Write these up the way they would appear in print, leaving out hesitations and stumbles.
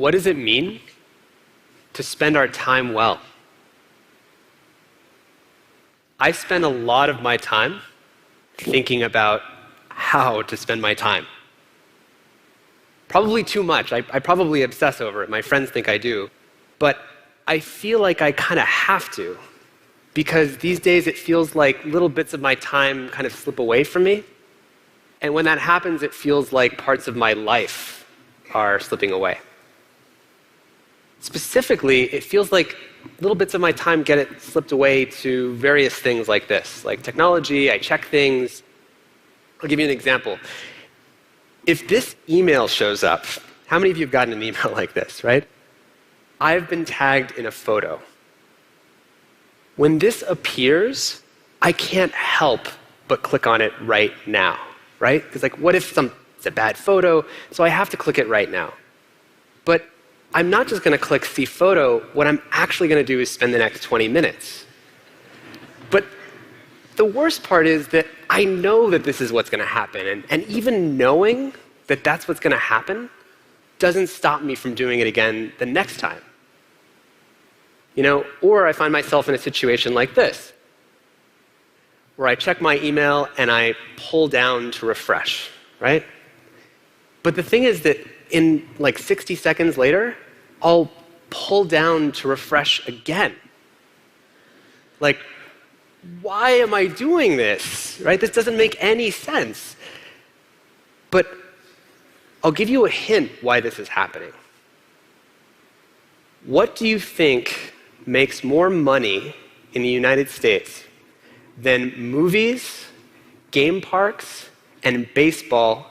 what does it mean to spend our time well? I spend a lot of my time thinking about how to spend my time. Probably too much. I probably obsess over it. My friends think I do. But I feel like I kind of have to, because these days it feels like little bits of my time kind of slip away from me. And when that happens, it feels like parts of my life are slipping away. Specifically, it feels like little bits of my time get it slipped away to various things like this, like technology. I check things. I'll give you an example. If this email shows up, how many of you have gotten an email like this, right? I've been tagged in a photo. When this appears, I can't help but click on it right now, right? Because like, what if it's a bad photo? So I have to click it right now. But I'm not just going to click see photo. What I'm actually going to do is spend the next 20 minutes. But the worst part is that I know that this is what's going to happen. And even knowing that that's what's going to happen doesn't stop me from doing it again the next time. Or I find myself in a situation like this, where I check my email and I pull down to refresh, right? But the thing is that in like 60 seconds later, I'll pull down to refresh again. Like, why am I doing this, right? This doesn't make any sense. But I'll give you a hint why this is happening. What do you think makes more money in the United States than movies, game parks, and baseball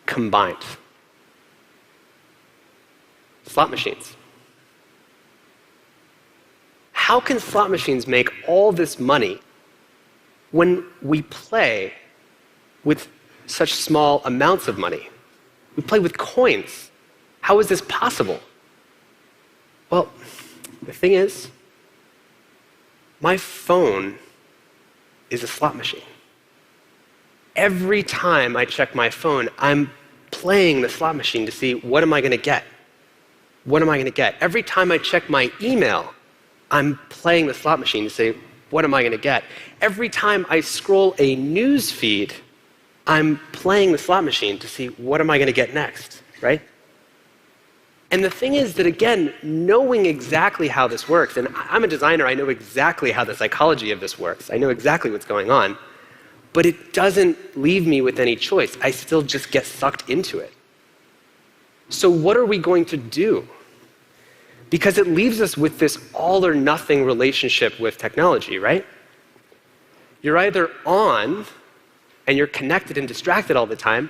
combined? Slot machines. How can slot machines make all this money when we play with such small amounts of money? We play with coins. How is this possible? Well, the thing is, my phone is a slot machine. Every time I check my phone, I'm playing the slot machine to see, what am I going to get? What am I going to get? Every time I check my email, I'm playing the slot machine to say, what am I going to get? Every time I scroll a news feed, I'm playing the slot machine to see, what am I going to get next, right? And the thing is that, again, knowing exactly how this works, and I'm a designer, I know exactly how the psychology of this works. I know exactly what's going on, but it doesn't leave me with any choice. I still just get sucked into it. So what are we going to do? Because it leaves us with this all or nothing relationship with technology, right? You're either on and you're connected and distracted all the time,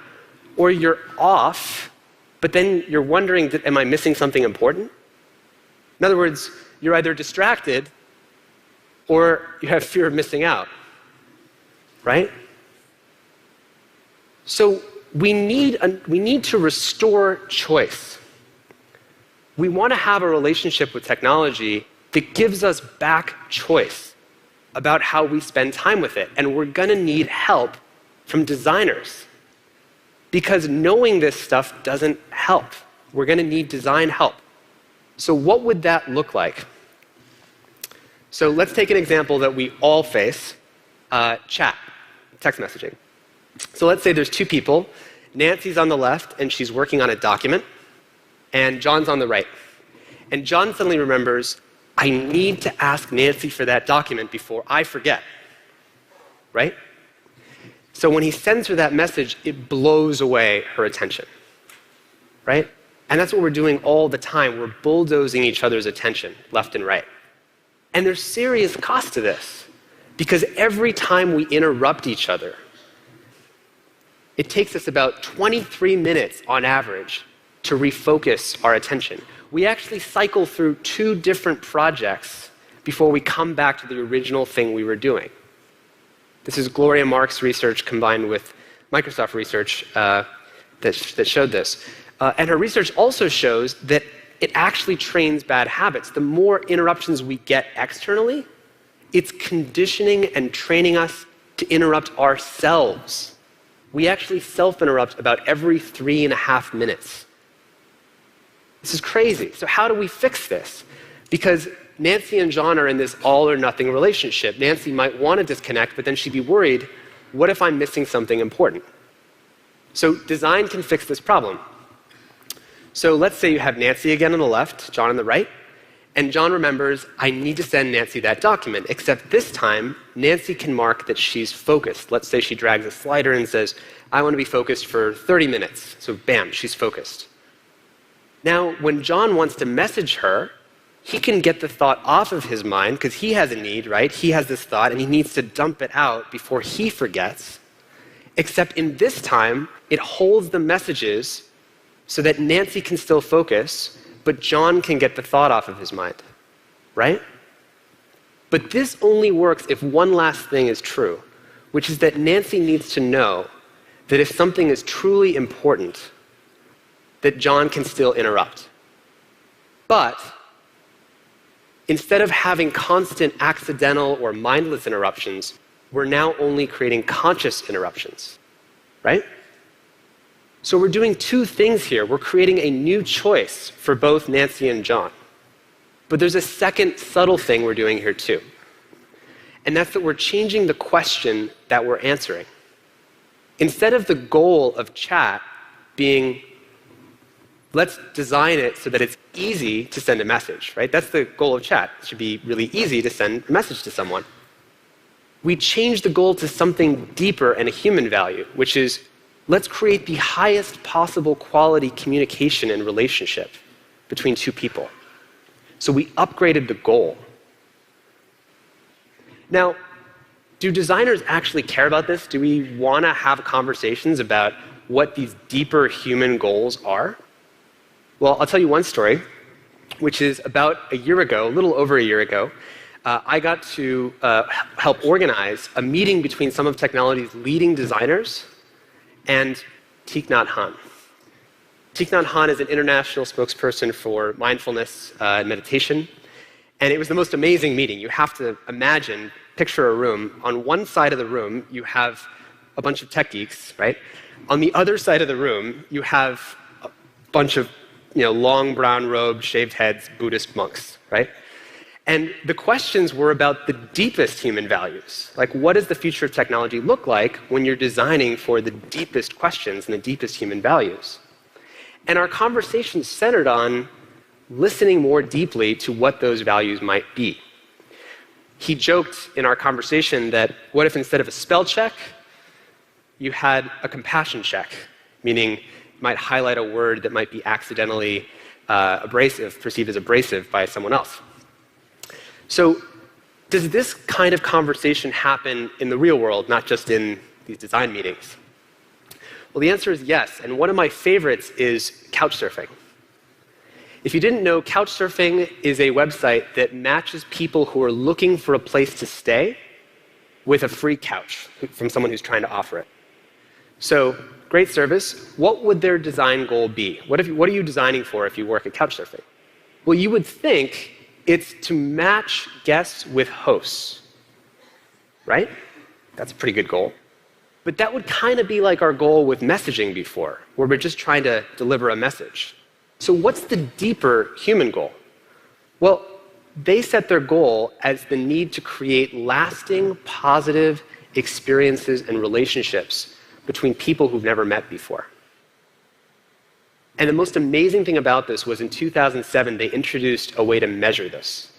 or you're off, but then you're wondering, am I missing something important? In other words, you're either distracted or you have fear of missing out, right? So we need to restore choice. We want to have a relationship with technology that gives us back choice about how we spend time with it. And we're going to need help from designers, because knowing this stuff doesn't help. We're going to need design help. So what would that look like? So let's take an example that we all face, chat, text messaging. So let's say there's two people. Nancy's on the left, and she's working on a document, and John's on the right. And John suddenly remembers, I need to ask Nancy for that document before I forget, right? So when he sends her that message, it blows away her attention, right? And that's what we're doing all the time. We're bulldozing each other's attention left and right. And there's serious cost to this, because every time we interrupt each other, it takes us about 23 minutes on average to refocus our attention. We actually cycle through 2 different projects before we come back to the original thing we were doing. This is Gloria Mark's research combined with Microsoft research that showed this. And her research also shows that it actually trains bad habits. The more interruptions we get externally, it's conditioning and training us to interrupt ourselves. We actually self-interrupt about every 3.5 minutes. This is crazy. So how do we fix this? Because Nancy and John are in this all or nothing relationship. Nancy might want to disconnect, but then she'd be worried, what if I'm missing something important? So design can fix this problem. So let's say you have Nancy again on the left, John on the right, and John remembers, I need to send Nancy that document, except this time, Nancy can mark that she's focused. Let's say she drags a slider and says, I want to be focused for 30 minutes. So bam, she's focused. Now, when John wants to message her, he can get the thought off of his mind because he has a need, right? He has this thought and he needs to dump it out before he forgets. Except in this time, it holds the messages so that Nancy can still focus, but John can get the thought off of his mind, right? But this only works if one last thing is true, which is that Nancy needs to know that if something is truly important, that John can still interrupt. But instead of having constant accidental or mindless interruptions, we're now only creating conscious interruptions, right? So we're doing two things here. We're creating a new choice for both Nancy and John. But there's a second subtle thing we're doing here too. And that's that we're changing the question that we're answering. Instead of the goal of chat being, let's design it so that it's easy to send a message, right? That's the goal of chat. It should be really easy to send a message to someone. We change the goal to something deeper and a human value, which is, let's create the highest possible quality communication and relationship between two people. So we upgraded the goal. Now, do designers actually care about this? Do we want to have conversations about what these deeper human goals are? Well, I'll tell you one story, which is about a year ago, a little over a year ago, I got to help organize a meeting between some of technology's leading designers and Thich Nhat Hanh. Thich Nhat Hanh is an international spokesperson for mindfulness and meditation, and it was the most amazing meeting. You have to imagine, picture a room. On one side of the room, you have a bunch of tech geeks, right? On the other side of the room, you have a bunch of long brown robed, shaved heads, Buddhist monks, right? And the questions were about the deepest human values. Like, what does the future of technology look like when you're designing for the deepest questions and the deepest human values? And our conversation centered on listening more deeply to what those values might be. He joked in our conversation that what if instead of a spell check, you had a compassion check, meaning you might highlight a word that might be accidentally abrasive, perceived as abrasive by someone else. So does this kind of conversation happen in the real world, not just in these design meetings? Well, the answer is yes, and one of my favorites is couchsurfing. If you didn't know, couchsurfing is a website that matches people who are looking for a place to stay with a free couch from someone who's trying to offer it. So, great service. What would their design goal be? What are you designing for if you work at couchsurfing? Well, you would think it's to match guests with hosts, right? That's a pretty good goal. But that would kind of be like our goal with messaging before, where we're just trying to deliver a message. So what's the deeper human goal? Well, they set their goal as the need to create lasting, positive experiences and relationships between people who've never met before. And the most amazing thing about this was in 2007, they introduced a way to measure this,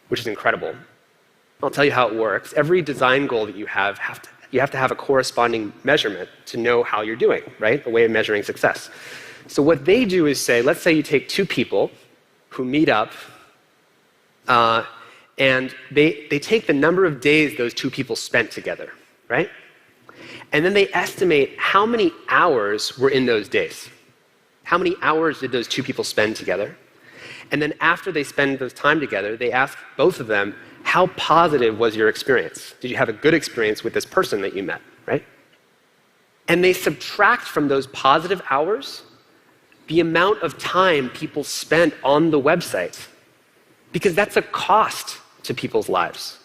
which is incredible. I'll tell you how it works. Every design goal that you have to have a corresponding measurement to know how you're doing, right? A way of measuring success. So what they do is say, let's say you take two people who meet up, and they take the number of days those two people spent together, right? And then they estimate how many hours were in those days. How many hours did those two people spend together? And then after they spend those time together, they ask both of them, how positive was your experience? Did you have a good experience with this person that you met, right? And they subtract from those positive hours the amount of time people spent on the website, because that's a cost to people's lives.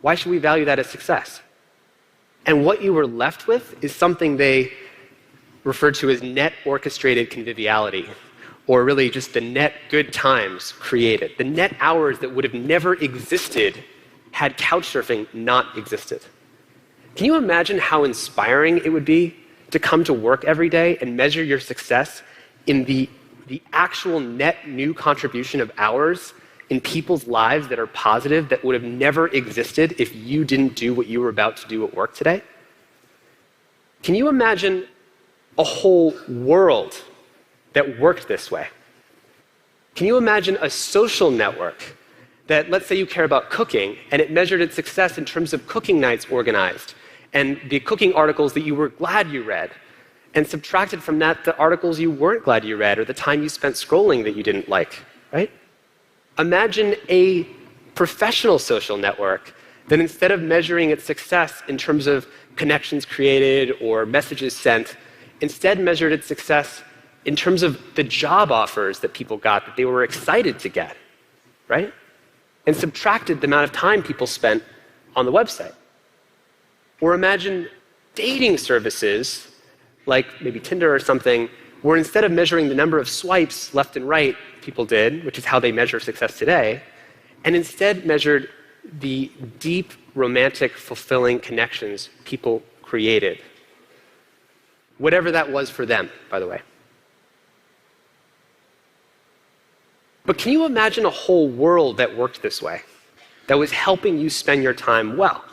Why should we value that as success? And what you were left with is something they referred to as net orchestrated conviviality, or really just the net good times created, the net hours that would have never existed had couchsurfing not existed. Can you imagine how inspiring it would be to come to work every day and measure your success in the actual net new contribution of hours in people's lives that are positive, that would have never existed if you didn't do what you were about to do at work today? Can you imagine a whole world that worked this way? Can you imagine a social network that, let's say you care about cooking, and it measured its success in terms of cooking nights organized, and the cooking articles that you were glad you read, and subtracted from that the articles you weren't glad you read, or the time you spent scrolling that you didn't like, right? Imagine a professional social network that, instead of measuring its success in terms of connections created or messages sent, instead measured its success in terms of the job offers that people got that they were excited to get, right? And subtracted the amount of time people spent on the website. Or imagine dating services, like maybe Tinder or something, where instead of measuring the number of swipes left and right people did, which is how they measure success today, and instead measured the deep, romantic, fulfilling connections people created. Whatever that was for them, by the way. But can you imagine a whole world that worked this way, that was helping you spend your time well?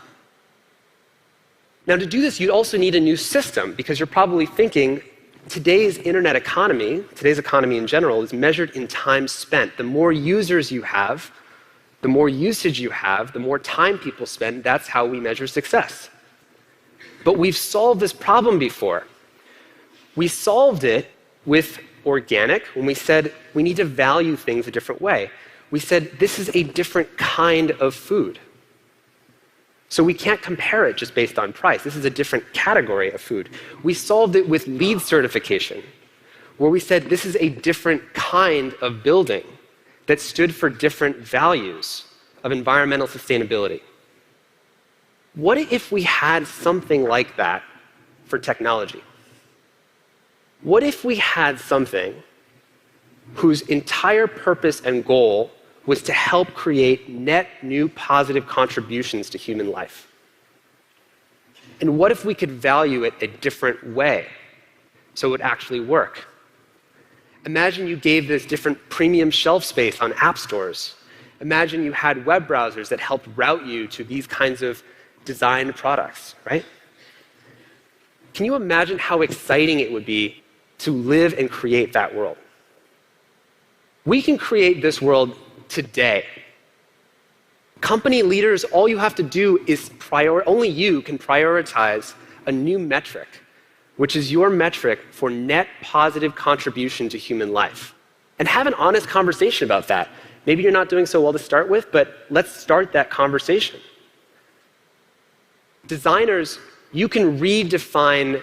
Now, to do this, you'd also need a new system, because you're probably thinking, today's internet economy, today's economy in general, is measured in time spent. The more users you have, the more usage you have, the more time people spend, that's how we measure success. But we've solved this problem before. We solved it with organic when we said we need to value things a different way. We said this is a different kind of food. So we can't compare it just based on price. This is a different category of food. We solved it with LEED certification, where we said this is a different kind of building that stood for different values of environmental sustainability. What if we had something like that for technology? What if we had something whose entire purpose and goal was to help create net new positive contributions to human life? And what if we could value it a different way so it would actually work? Imagine you gave this different premium shelf space on app stores. Imagine you had web browsers that helped route you to these kinds of designed products, right? Can you imagine how exciting it would be to live and create that world? We can create this world today. Company leaders, all you have to do is only you can prioritize a new metric, which is your metric for net positive contribution to human life. And have an honest conversation about that. Maybe you're not doing so well to start with, but let's start that conversation. Designers, you can redefine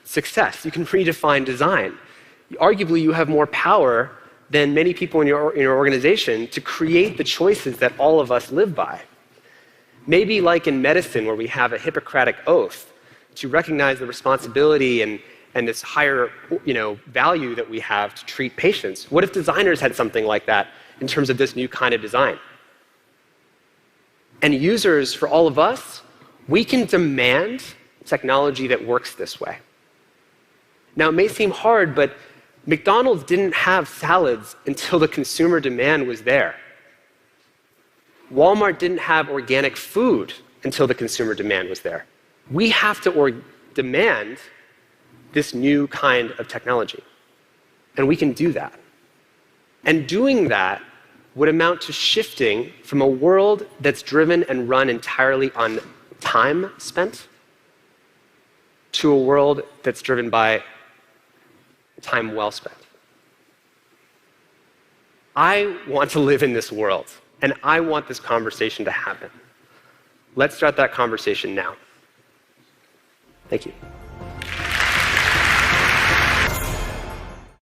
success. You can redefine design. Arguably, you have more power than many people in your organization to create the choices that all of us live by. Maybe like in medicine, where we have a Hippocratic oath to recognize the responsibility and this higher value that we have to treat patients. What if designers had something like that in terms of this new kind of design? And users, for all of us, we can demand technology that works this way. Now, it may seem hard, but McDonald's didn't have salads until the consumer demand was there. Walmart didn't have organic food until the consumer demand was there. We have to demand this new kind of technology. And we can do that. And doing that would amount to shifting from a world that's driven and run entirely on time spent to a world that's driven by time well spent. I want to live in this world, and I want this conversation to happen. Let's start that conversation now. Thank you.